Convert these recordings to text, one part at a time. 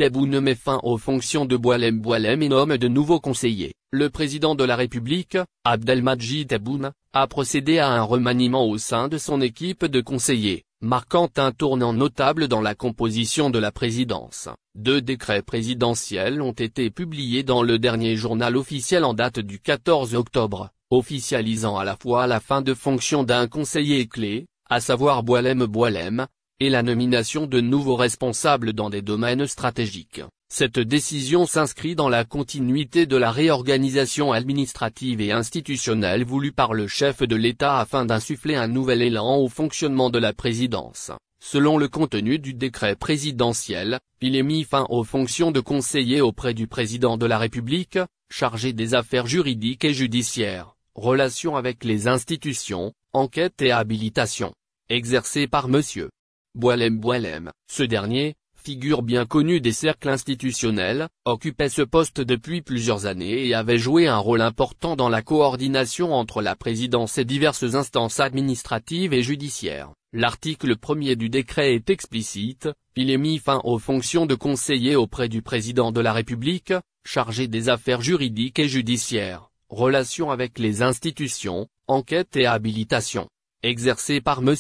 Tebboune met fin aux fonctions de Boualem et nomme de nouveaux conseillers. Le président de la République, Abdelmadjid Tebboune, a procédé à un remaniement au sein de son équipe de conseillers, marquant un tournant notable dans la composition de la présidence. 2 décrets présidentiels ont été publiés dans le dernier journal officiel en date du 14 octobre, officialisant à la fois la fin de fonction d'un conseiller clé, à savoir Boualem, et la nomination de nouveaux responsables dans des domaines stratégiques. Cette décision s'inscrit dans la continuité de la réorganisation administrative et institutionnelle voulue par le chef de l'État afin d'insuffler un nouvel élan au fonctionnement de la présidence. Selon le contenu du décret présidentiel, il est mis fin aux fonctions de conseiller auprès du président de la République, chargé des affaires juridiques et judiciaires, relations avec les institutions, enquête et habilitation, exercées par M. Boualem. Ce dernier, figure bien connue des cercles institutionnels, occupait ce poste depuis plusieurs années et avait joué un rôle important dans la coordination entre la présidence et diverses instances administratives et judiciaires. L'article 1er du décret est explicite, il est mis fin aux fonctions de conseiller auprès du président de la République, chargé des affaires juridiques et judiciaires, relations avec les institutions, enquête et habilitation, exercées par M.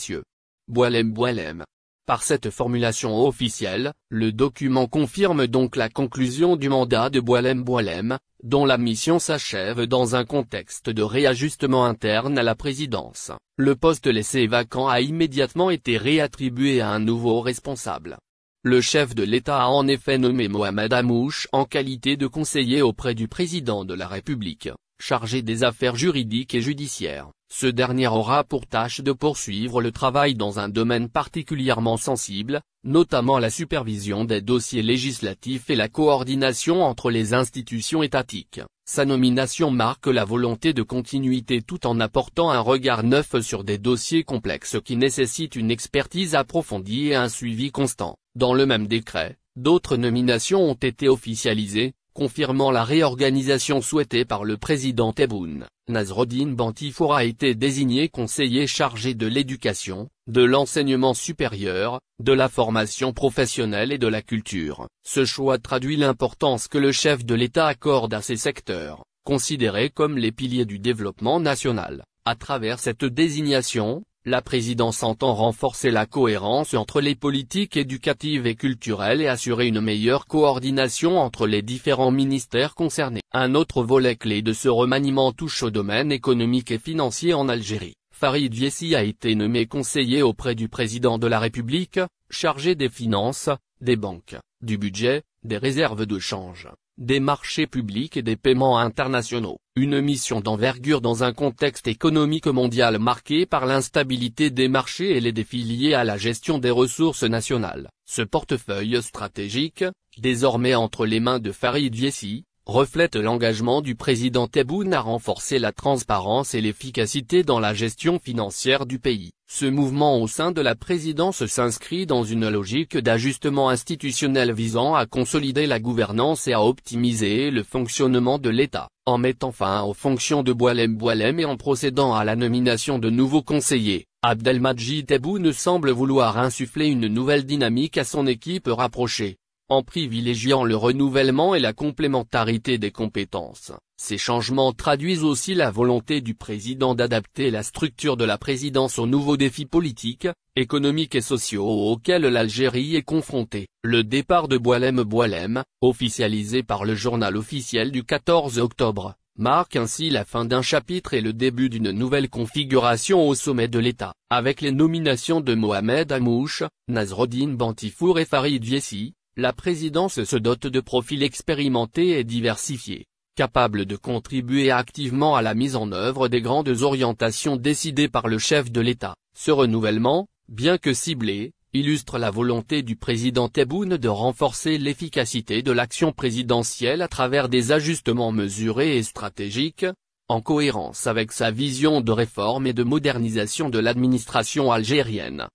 Boualem. Par cette formulation officielle, le document confirme donc la conclusion du mandat de Boualem, dont la mission s'achève dans un contexte de réajustement interne à la présidence. Le poste laissé vacant a immédiatement été réattribué à un nouveau responsable. Le chef de l'État a en effet nommé Mohamed Amouche en qualité de conseiller auprès du président de la République, chargé des affaires juridiques et judiciaires. Ce dernier aura pour tâche de poursuivre le travail dans un domaine particulièrement sensible, notamment la supervision des dossiers législatifs et la coordination entre les institutions étatiques. Sa nomination marque la volonté de continuité tout en apportant un regard neuf sur des dossiers complexes qui nécessitent une expertise approfondie et un suivi constant. Dans le même décret, d'autres nominations ont été officialisées, confirmant la réorganisation souhaitée par le président Tebboune. Nasreddine Bantifour a été désigné conseiller chargé de l'éducation, de l'enseignement supérieur, de la formation professionnelle et de la culture. Ce choix traduit l'importance que le chef de l'État accorde à ces secteurs, considérés comme les piliers du développement national. À travers cette désignation, la présidence entend renforcer la cohérence entre les politiques éducatives et culturelles et assurer une meilleure coordination entre les différents ministères concernés. Un autre volet clé de ce remaniement touche au domaine économique et financier en Algérie. Farid Viessi a été nommé conseiller auprès du président de la République, chargé des finances, des banques, du budget, des réserves de change, des marchés publics et des paiements internationaux. Une mission d'envergure dans un contexte économique mondial marqué par l'instabilité des marchés et les défis liés à la gestion des ressources nationales. Ce portefeuille stratégique, désormais entre les mains de Farid Viessi, reflète l'engagement du président Tebboune à renforcer la transparence et l'efficacité dans la gestion financière du pays. Ce mouvement au sein de la présidence s'inscrit dans une logique d'ajustement institutionnel visant à consolider la gouvernance et à optimiser le fonctionnement de l'État. En mettant fin aux fonctions de Boualem et en procédant à la nomination de nouveaux conseillers, Abdelmadjid Tebboune semble vouloir insuffler une nouvelle dynamique à son équipe rapprochée, en privilégiant le renouvellement et la complémentarité des compétences. Ces changements traduisent aussi la volonté du président d'adapter la structure de la présidence aux nouveaux défis politiques, économiques et sociaux auxquels l'Algérie est confrontée. Le départ de Boualem, officialisé par le journal officiel du 14 octobre, marque ainsi la fin d'un chapitre et le début d'une nouvelle configuration au sommet de l'État. Avec les nominations de Mohamed Amouche, Nasreddine Bantifour et Farid Viessi, la présidence se dote de profils expérimentés et diversifiés, capables de contribuer activement à la mise en œuvre des grandes orientations décidées par le chef de l'État. Ce renouvellement, bien que ciblé, illustre la volonté du président Tebboune de renforcer l'efficacité de l'action présidentielle à travers des ajustements mesurés et stratégiques, en cohérence avec sa vision de réforme et de modernisation de l'administration algérienne.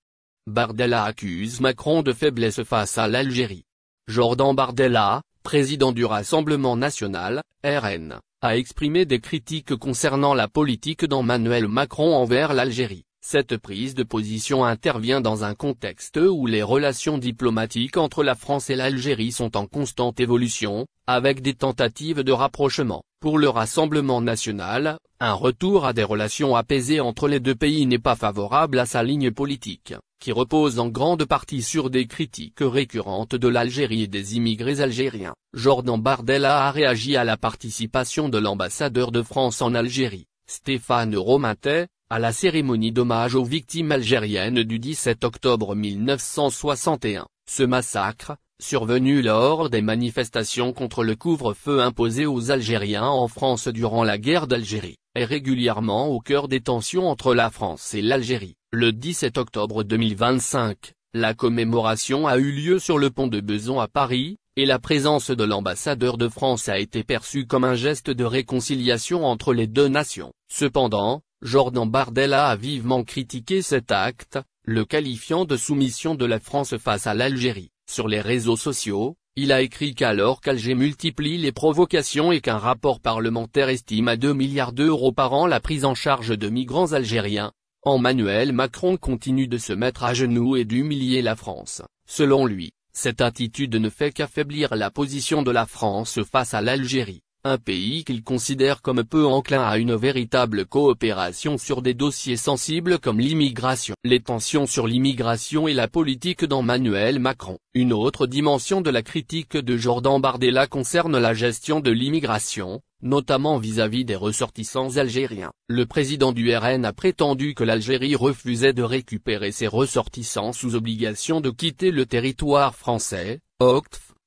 Bardella accuse Macron de faiblesse face à l'Algérie. Jordan Bardella, président du Rassemblement national, RN, a exprimé des critiques concernant la politique d'Emmanuel Macron envers l'Algérie. Cette prise de position intervient dans un contexte où les relations diplomatiques entre la France et l'Algérie sont en constante évolution, avec des tentatives de rapprochement. Pour le Rassemblement national, un retour à des relations apaisées entre les deux pays n'est pas favorable à sa ligne politique, qui repose en grande partie sur des critiques récurrentes de l'Algérie et des immigrés algériens. Jordan Bardella a réagi à la participation de l'ambassadeur de France en Algérie, Stéphane Romaintet, à la cérémonie d'hommage aux victimes algériennes du 17 octobre 1961. Ce massacre, survenu lors des manifestations contre le couvre-feu imposé aux Algériens en France durant la guerre d'Algérie, est régulièrement au cœur des tensions entre la France et l'Algérie. Le 17 octobre 2025, la commémoration a eu lieu sur le pont de Besançon à Paris, et la présence de l'ambassadeur de France a été perçue comme un geste de réconciliation entre les deux nations. Cependant, Jordan Bardella a vivement critiqué cet acte, le qualifiant de soumission de la France face à l'Algérie. Sur les réseaux sociaux, il a écrit qu'alors qu'Alger multiplie les provocations et qu'un rapport parlementaire estime à 2 milliards d'euros par an la prise en charge de migrants algériens, Emmanuel Macron continue de se mettre à genoux et d'humilier la France. Selon lui, cette attitude ne fait qu'affaiblir la position de la France face à l'Algérie, un pays qu'il considère comme peu enclin à une véritable coopération sur des dossiers sensibles comme l'immigration. Les tensions sur l'immigration et la politique d'Emmanuel Macron. Une autre dimension de la critique de Jordan Bardella concerne la gestion de l'immigration, notamment vis-à-vis des ressortissants algériens. Le président du RN a prétendu que l'Algérie refusait de récupérer ses ressortissants sous obligation de quitter le territoire français.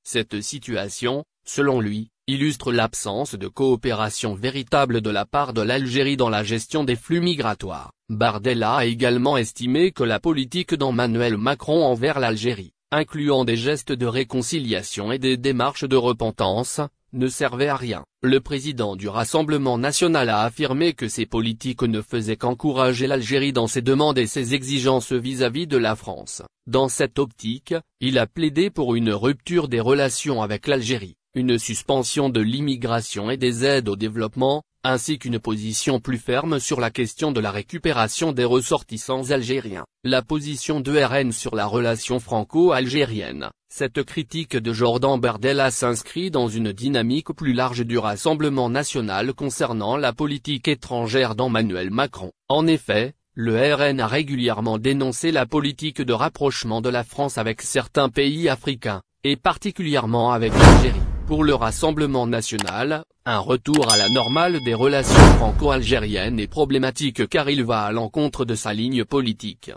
Cette situation, selon lui, illustre l'absence de coopération véritable de la part de l'Algérie dans la gestion des flux migratoires. Bardella a également estimé que la politique d'Emmanuel Macron envers l'Algérie, incluant des gestes de réconciliation et des démarches de repentance, ne servait à rien. Le président du Rassemblement national a affirmé que ces politiques ne faisaient qu'encourager l'Algérie dans ses demandes et ses exigences vis-à-vis de la France. Dans cette optique, il a plaidé pour une rupture des relations avec l'Algérie, une suspension de l'immigration et des aides au développement, ainsi qu'une position plus ferme sur la question de la récupération des ressortissants algériens. La position de RN sur la relation franco-algérienne. Cette critique de Jordan Bardella s'inscrit dans une dynamique plus large du Rassemblement national concernant la politique étrangère d'Emmanuel Macron. En effet, le RN a régulièrement dénoncé la politique de rapprochement de la France avec certains pays africains, et particulièrement avec l'Algérie. Pour le Rassemblement national, un retour à la normale des relations franco-algériennes est problématique car il va à l'encontre de sa ligne politique.